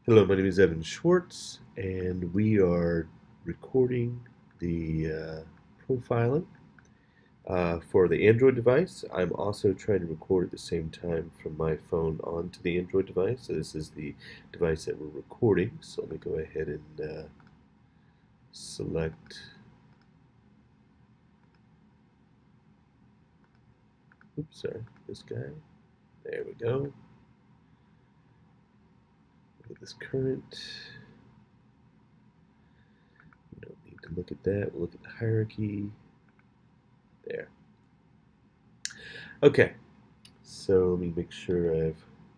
Hello, my name is Evan Schwartz, and we are recording the profiling for the Android device. I'm also trying to record at the same time from my phone onto the Android device. So this is the device that we're recording. So let me go ahead and select, oops, sorry, this guy. There we go. Look at this current. We don't need to look at that. We'll look at the hierarchy. There. Okay, so let me make sure I've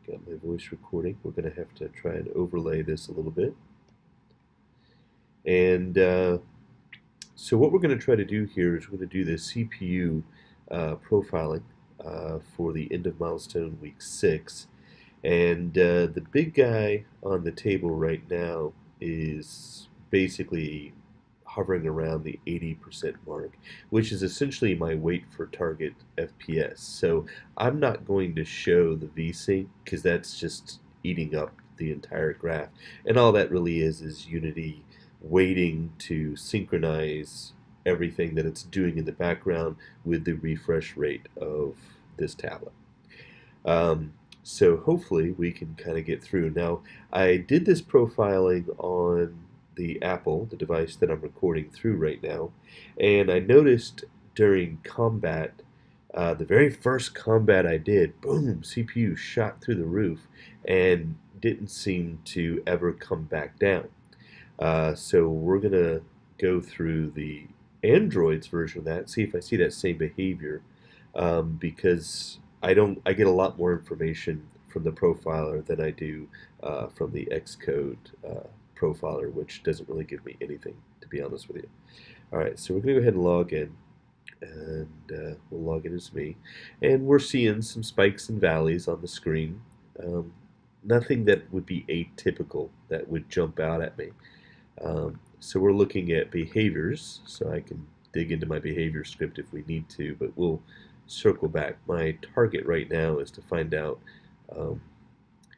got my voice recording. We're going to have to try and overlay this a little bit. And so what we're going to try to do here is we're going to do the CPU profiling for the end of milestone week 6. And the big guy on the table right now is basically hovering around the 80% mark, which is essentially my wait for target FPS. So I'm not going to show the VSync because that's just eating up the entire graph. And all that really is Unity waiting to synchronize everything that it's doing in the background with the refresh rate of this tablet. So hopefully we can kind of get through. Now, I did this profiling on the Apple, the device that I'm recording through right now, and I noticed during combat, the very first combat I did, boom, CPU shot through the roof and didn't seem to ever come back down. So we're going to go through the Android's version of that, see if I see that same behavior, because I get a lot more information from the profiler than I do from the Xcode profiler, which doesn't really give me anything, to be honest with you. All right, so we're going to go ahead and log in, and we'll log in as me. And we're seeing some spikes and valleys on the screen. Nothing that would be atypical that would jump out at me. So we're looking at behaviors, so I can dig into my behavior script if we need to, but we'll circle back. My target right now is to find out,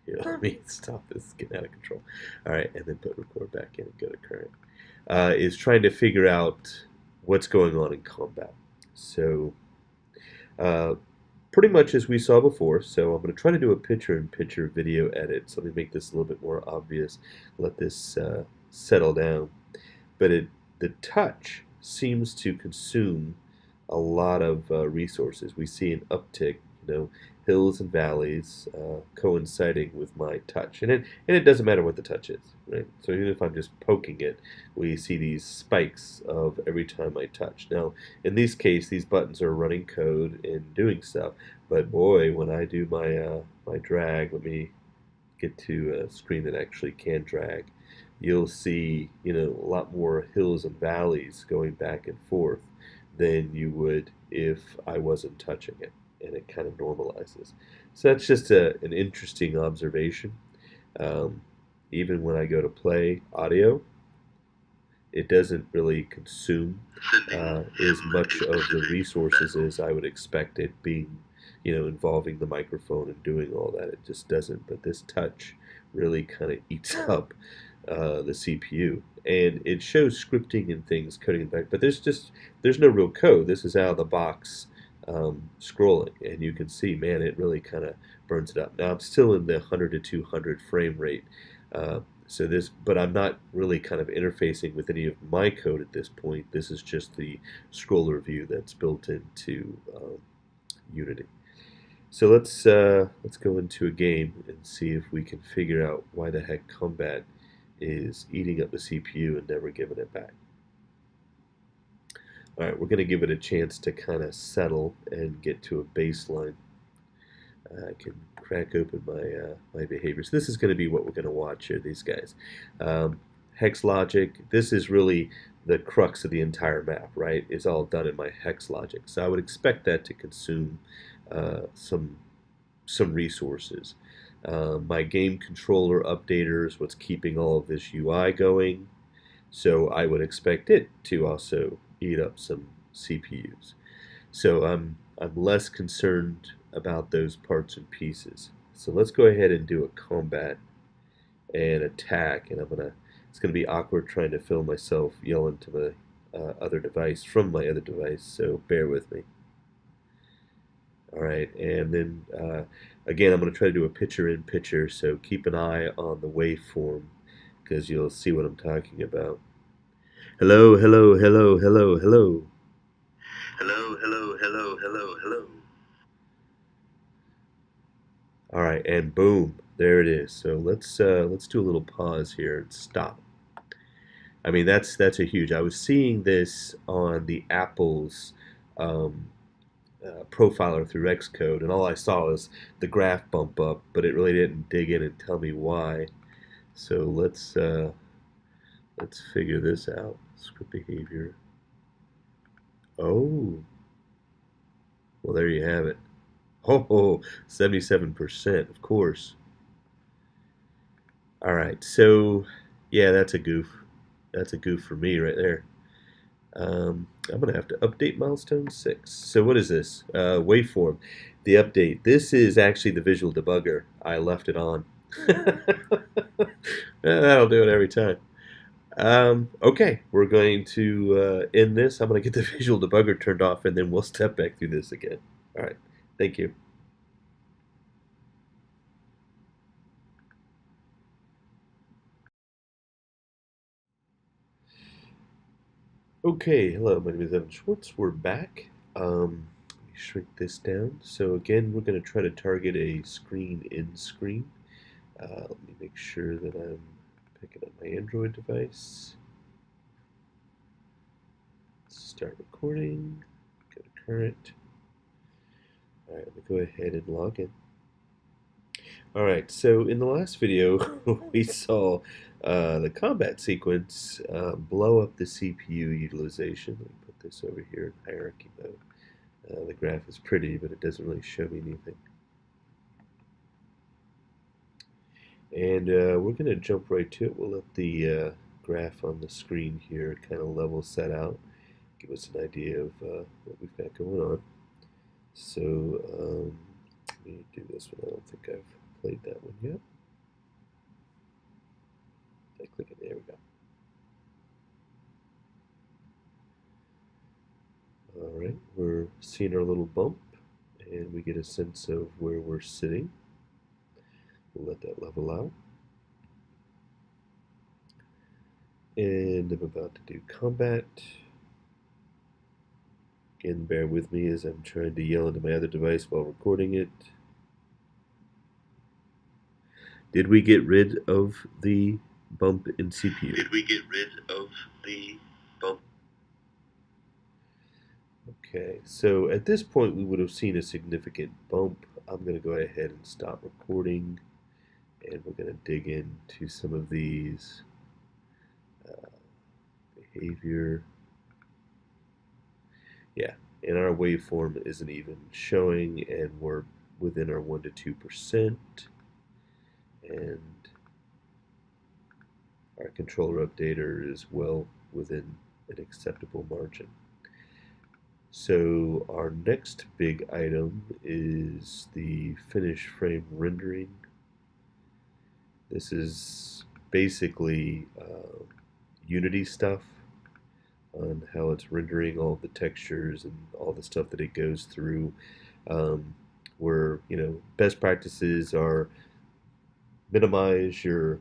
here, let me stop this getting out of control. All right, and then put record back in and go to current. Is trying to figure out what's going on in combat. So pretty much as we saw before, so I'm going to try to do a picture-in-picture video edit. So let me make this a little bit more obvious, let this settle down. But the touch seems to consume a lot of resources. We see an uptick, hills and valleys coinciding with my touch, and it doesn't matter what the touch is, right? So even if I'm just poking it, we see these spikes of every time I touch. Now, in this case, these buttons are running code and doing stuff, but boy, when I do my my drag, let me get to a screen that actually can drag. You'll see, a lot more hills and valleys going back and forth than you would if I wasn't touching it, and it kind of normalizes. So that's just an interesting observation. Even when I go to play audio, it doesn't really consume as much of the resources as I would expect it being, involving the microphone and doing all that. It just doesn't. But this touch really kind of eats up the CPU, and it shows scripting and things coding it back. But there's no real code. This is out of the box scrolling, and you can see, man, it really kind of burns it up. Now I'm still in the 100 to 200 frame rate. But I'm not really kind of interfacing with any of my code at this point. This is just the scroller view that's built into Unity. So let's go into a game and see if we can figure out why the heck combat is eating up the CPU and never giving it back. All right, we're going to give it a chance to kind of settle and get to a baseline. I can crack open my behaviors. This is going to be what we're going to watch here, these guys. Hex logic, this is really the crux of the entire map, right? It's all done in my hex logic. So I would expect that to consume some resources. My game controller updater is what's keeping all of this UI going. So I would expect it to also eat up some CPUs. So I'm less concerned about those parts and pieces. So let's go ahead and do a combat and attack, and it's gonna be awkward trying to film myself yelling to my other device from my other device, so bear with me. All right, and then again, I'm going to try to do a picture-in-picture, so keep an eye on the waveform because you'll see what I'm talking about. Hello, hello, hello, hello, hello. Hello, hello, hello, hello, hello. All right, and boom, there it is. So let's do a little pause here and stop. I mean, that's a huge. I was seeing this on the Apple's um, profiler through Xcode, and all I saw was the graph bump up, but it really didn't dig in and tell me why. So let's figure this out. Script behavior. Oh, well there you have it. Oh, 77%, of course. All right, so yeah, that's a goof. That's a goof for me right there. I'm gonna have to update milestone 6. So what is this? Waveform. The update. This is actually the visual debugger. I left it on. That'll do it every time. Okay, we're going to end this. I'm going to get the visual debugger turned off, and then we'll step back through this again. All right, thank you. Okay, hello, my name is Evan Schwartz. We're back. Let me shrink this down. So again, we're going to try to target a screen in screen. Let me make sure that I'm picking up my Android device. Start recording. Go to current. All right, let me go ahead and log in. All right, so in the last video, we saw the combat sequence blow up the CPU utilization. Let me put this over here in hierarchy mode. The graph is pretty, but it doesn't really show me anything. And we're going to jump right to it. We'll let the graph on the screen here kind of level set out, give us an idea of what we've got going on. So let me do this one. I don't think I've played that one yet. I click it. There we go. All right, we're seeing our little bump, and we get a sense of where we're sitting. We'll let that level out. And I'm about to do combat. Again, bear with me as I'm trying to yell into my other device while recording it. Did we get rid of the bump in CPU? Did we get rid of the bump? Okay, so at this point we would have seen a significant bump. I'm going to go ahead and stop recording, and we're going to dig into some of these behavior. Yeah, and our waveform isn't even showing, and we're within our 1 to 2%, and our controller updater is well within an acceptable margin. So our next big item is the finish frame rendering. This is basically Unity stuff on how it's rendering all the textures and all the stuff that it goes through. Where best practices are minimize your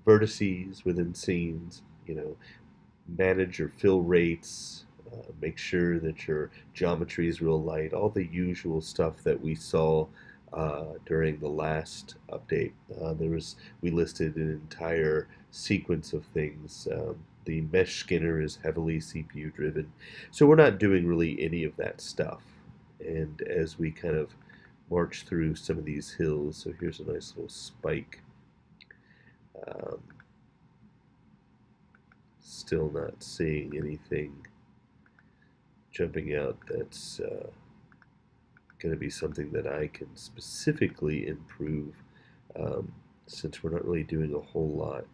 vertices within scenes. Manage your fill rates. Make sure that your geometry is real light. All the usual stuff that we saw during the last update. We listed an entire sequence of things. The mesh skinner is heavily CPU driven, so we're not doing really any of that stuff. And as we kind of march through some of these hills, so here's a nice little spike. Um, Still not seeing anything jumping out that's going to be something that I can specifically improve, since we're not really doing a whole lot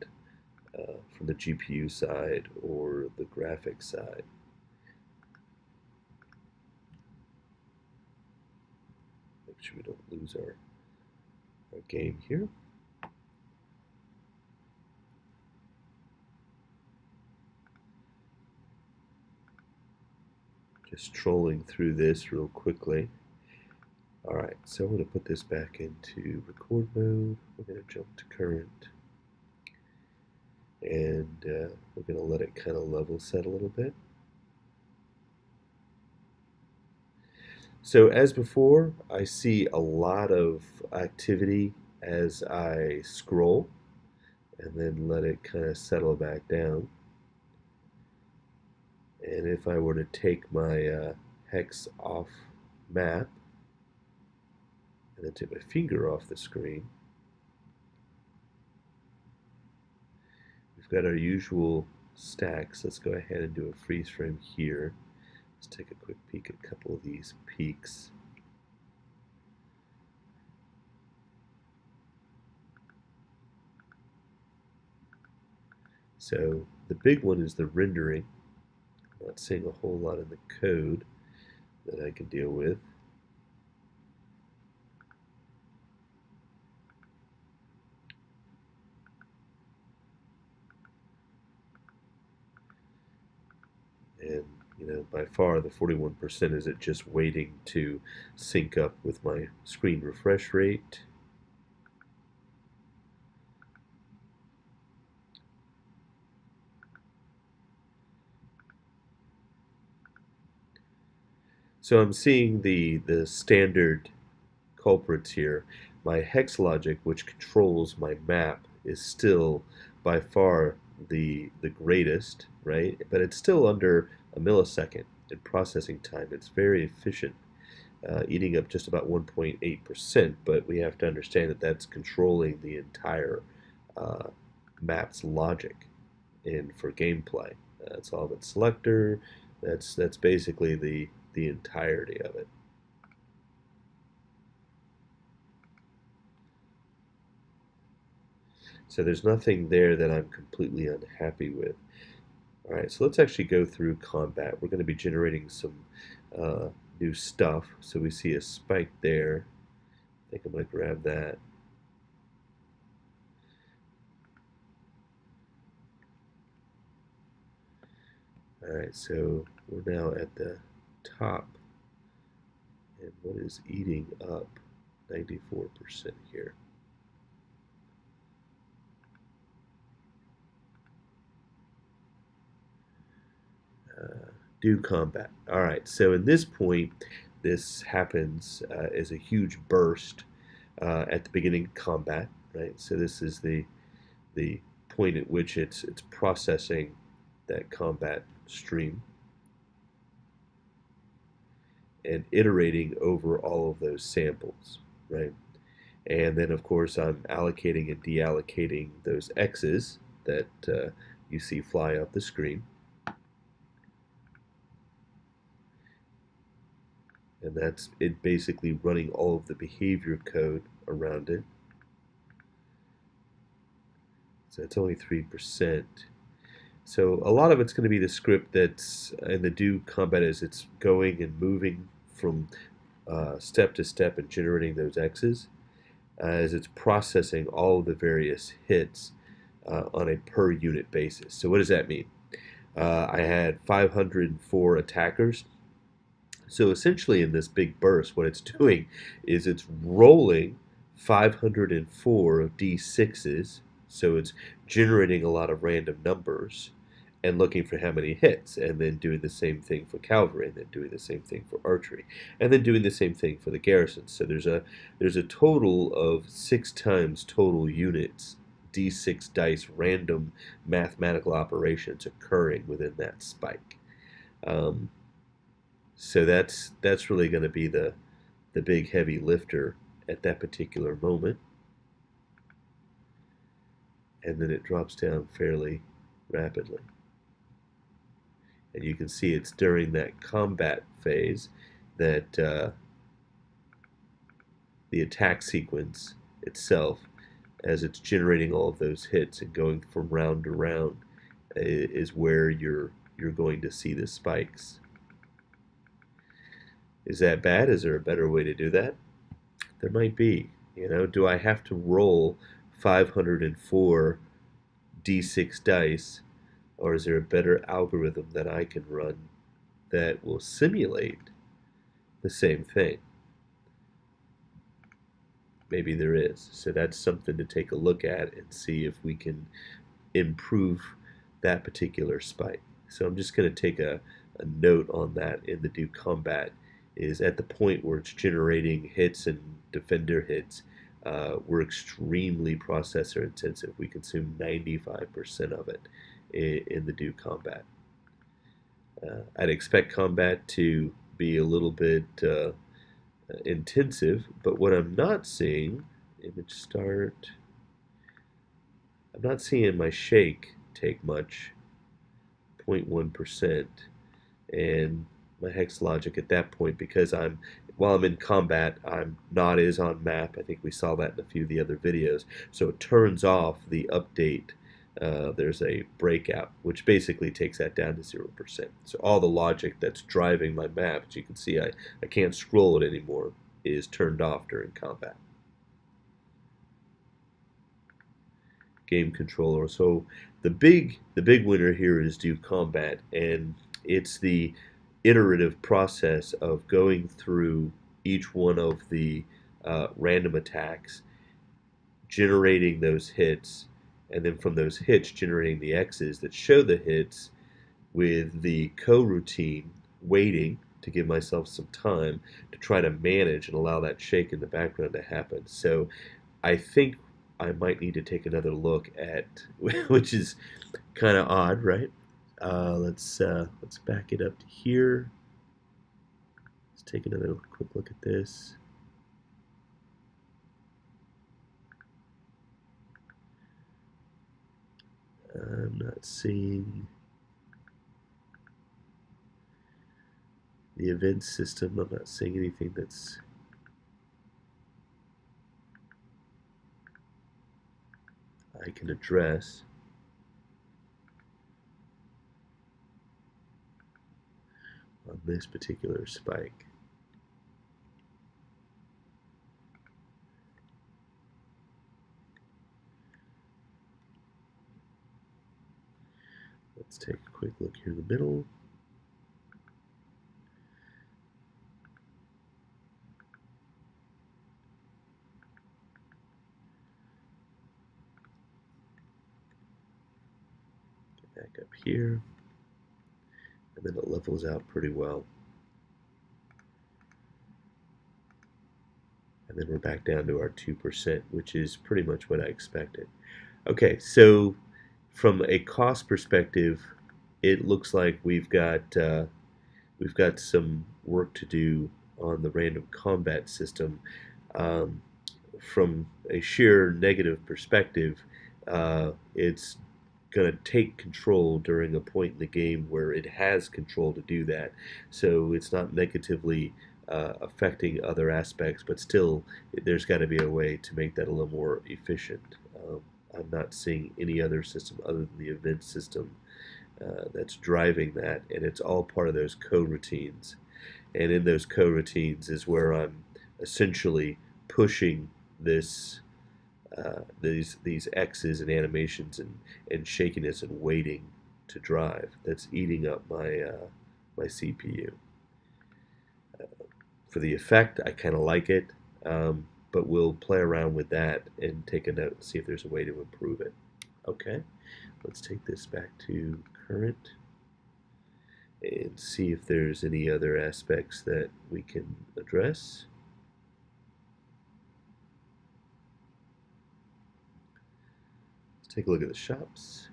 from the GPU side or the graphics side. Make sure we don't lose our game here. Just trolling through this real quickly. Alright, so I'm going to put this back into record mode. We're going to jump to current. And we're going to let it kind of level set a little bit. So as before, I see a lot of activity as I scroll, and then let it kind of settle back down. And if I were to take my hex off map, and then take my finger off the screen, we've got our usual stacks. Let's go ahead and do a freeze frame here. Let's take a quick peek at a couple of these peaks. So the big one is the rendering. I'm not seeing a whole lot in the code that I can deal with. And by far the 41% is it just waiting to sync up with my screen refresh rate. So I'm seeing the standard culprits here. My hex logic, which controls my map, is still by far the greatest, right? But it's still under a millisecond in processing time. It's very efficient, eating up just about 1.8%, but we have to understand that that's controlling the entire map's logic for gameplay. That's all of its selector. That's basically the entirety of it. So there's nothing there that I'm completely unhappy with. All right, so let's actually go through combat. We're going to be generating some new stuff. So we see a spike there. I think I'm going to grab that. All right, so we're now at the top. And what is eating up 94% here? Do combat. All right, so in this point, this happens as a huge burst at the beginning of combat, right? So this is the point at which it's processing that combat stream and iterating over all of those samples, right? And then, of course, I'm allocating and deallocating those X's that you see fly up the screen. And that's it, basically running all of the behavior code around it. So it's only 3%. So a lot of it's going to be the script that's in the do combat as it's going and moving from step to step and generating those X's as it's processing all of the various hits on a per unit basis. So what does that mean? I had 504 attackers. So essentially in this big burst, what it's doing is it's rolling 504 D6s, so it's generating a lot of random numbers and looking for how many hits, and then doing the same thing for cavalry, and then doing the same thing for archery, and then doing the same thing for the garrisons. So there's a total of 6 times total units, D6 dice, random mathematical operations occurring within that spike. So that's really going to be the big heavy lifter at that particular moment. And then it drops down fairly rapidly. And you can see it's during that combat phase that the attack sequence itself, as it's generating all of those hits and going from round to round, is where you're going to see the spikes. Is that bad? Is there a better way to do that? There might be. Do I have to roll 504 D6 dice, or is there a better algorithm that I can run that will simulate the same thing. Maybe there is. So that's something to take a look at and see if we can improve that particular spike. So I'm just going to take a note on that in the do combat is at the point where it's generating hits and defender hits, we're extremely processor intensive. We consume 95% of it in the do combat. I'd expect combat to be a little bit intensive, but what I'm not seeing, image start, I'm not seeing my shake take much, 0.1%, and my hex logic at that point, because while I'm in combat, I'm not as on map. I think we saw that in a few of the other videos. So it turns off the update. There's a breakout, which basically takes that down to 0%. So all the logic that's driving my map, as you can see, I can't scroll it anymore, is turned off during combat. Game controller. So the big winner here is do combat, and it's the iterative process of going through each one of the random attacks, generating those hits, and then from those hits generating the X's that show the hits, with the co-routine waiting to give myself some time to try to manage and allow that shake in the background to happen. So I think I might need to take another look at, which is kind of odd, right? Let's back it up to here. Let's take another quick look at this. I'm not seeing the event system. I'm not seeing anything that's I can address. On this particular spike. Let's take a quick look here in the middle. Get back up here. And then it levels out pretty well. And then we're back down to our 2%, which is pretty much what I expected. Okay, so from a cost perspective, it looks like we've got some work to do on the random combat system. From a sheer negative perspective, it's going to take control during a point in the game where it has control to do that. So it's not negatively affecting other aspects, but still there's got to be a way to make that a little more efficient. I'm not seeing any other system other than the event system that's driving that, and it's all part of those coroutines. And in those coroutines is where I'm essentially pushing this these X's and animations and shakiness and waiting to drive. That's eating up my my CPU. For the effect, I kind of like it, but we'll play around with that and take a note and see if there's a way to improve it. Okay, let's take this back to current and see if there's any other aspects that we can address. Let's take a look at the shops.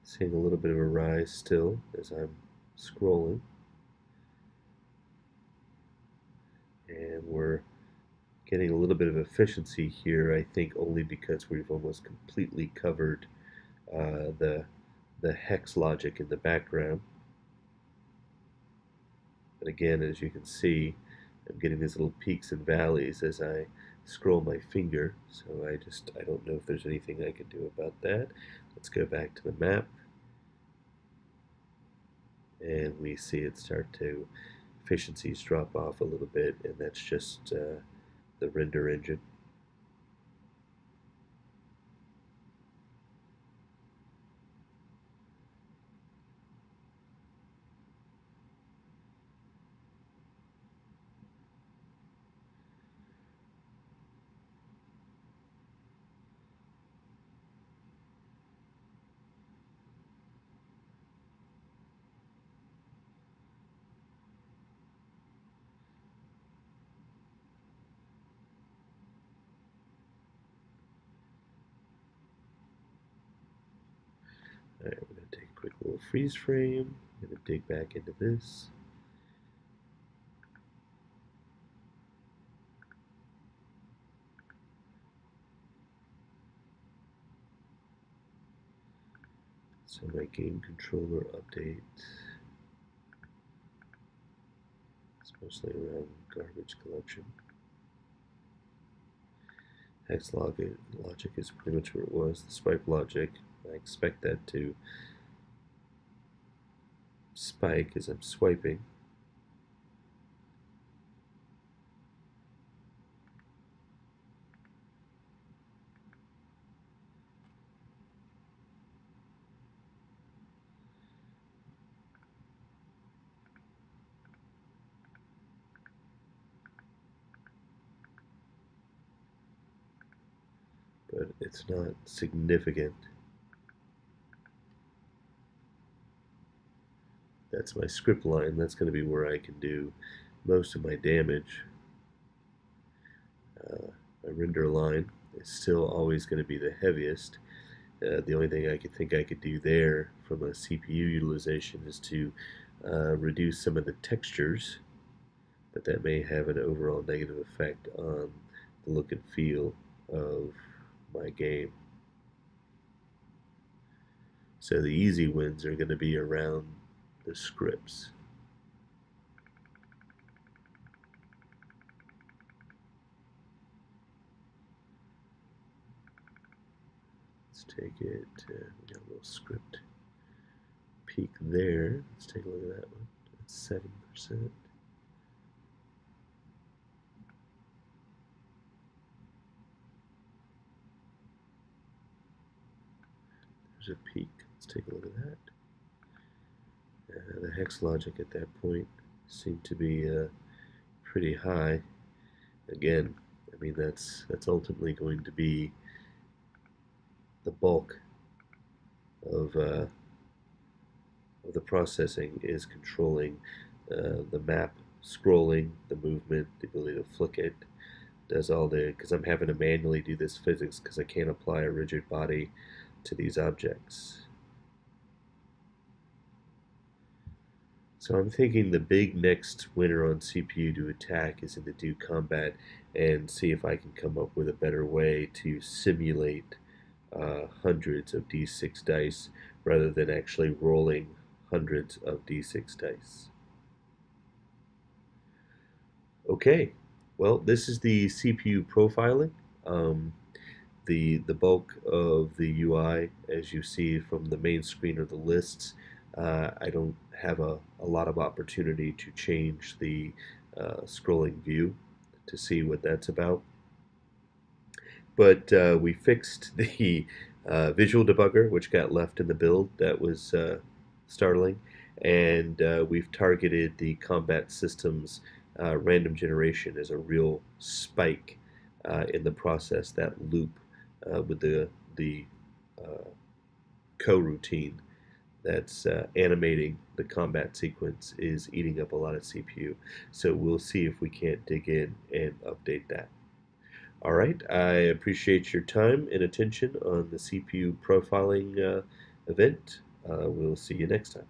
Seeing a little bit of a rise still as I'm scrolling. And we're getting a little bit of efficiency here, I think only because we've almost completely covered the hex logic in the background. But again, as you can see, I'm getting these little peaks and valleys as I scroll my finger, so I don't know if there's anything I can do about that. Let's go back to the map, and we see it start to, efficiencies drop off a little bit, and that's just the render engine. little freeze frame. I'm going to dig back into this. So my game controller update is mostly around garbage collection. Hex logic is pretty much where it was. The swipe logic, I expect that to spike as I'm swiping. But it's not significant. That's my script line. That's going to be where I can do most of my damage. My render line is still always going to be the heaviest. The only thing I could do there from a CPU utilization is to reduce some of the textures, but that may have an overall negative effect on the look and feel of my game. So the easy wins are going to be around the scripts. Let's take it, we got a little script peak there. Let's take a look at that one. That's 7%. There's a peak. Let's take a look at that. The hex logic at that point seemed to be pretty high. Again, I mean that's ultimately going to be the bulk of the processing is controlling the map scrolling, the movement, the ability to flick it, does all the, because I'm having to manually do this physics because I can't apply a rigid body to these objects. So I'm thinking the big next winner on CPU to attack is in the do combat and see if I can come up with a better way to simulate hundreds of d6 dice rather than actually rolling hundreds of d6 dice. Okay, well, this is the CPU profiling. The bulk of the UI, as you see from the main screen, are the lists. I don't have a lot of opportunity to change the scrolling view to see what that's about. But we fixed the visual debugger, which got left in the build. That was startling. And we've targeted the combat systems random generation as a real spike in the process. That loop with the coroutine that's animating the combat sequence is eating up a lot of CPU. So we'll see if we can't dig in and update that. All right, I appreciate your time and attention on the CPU profiling event. We'll see you next time.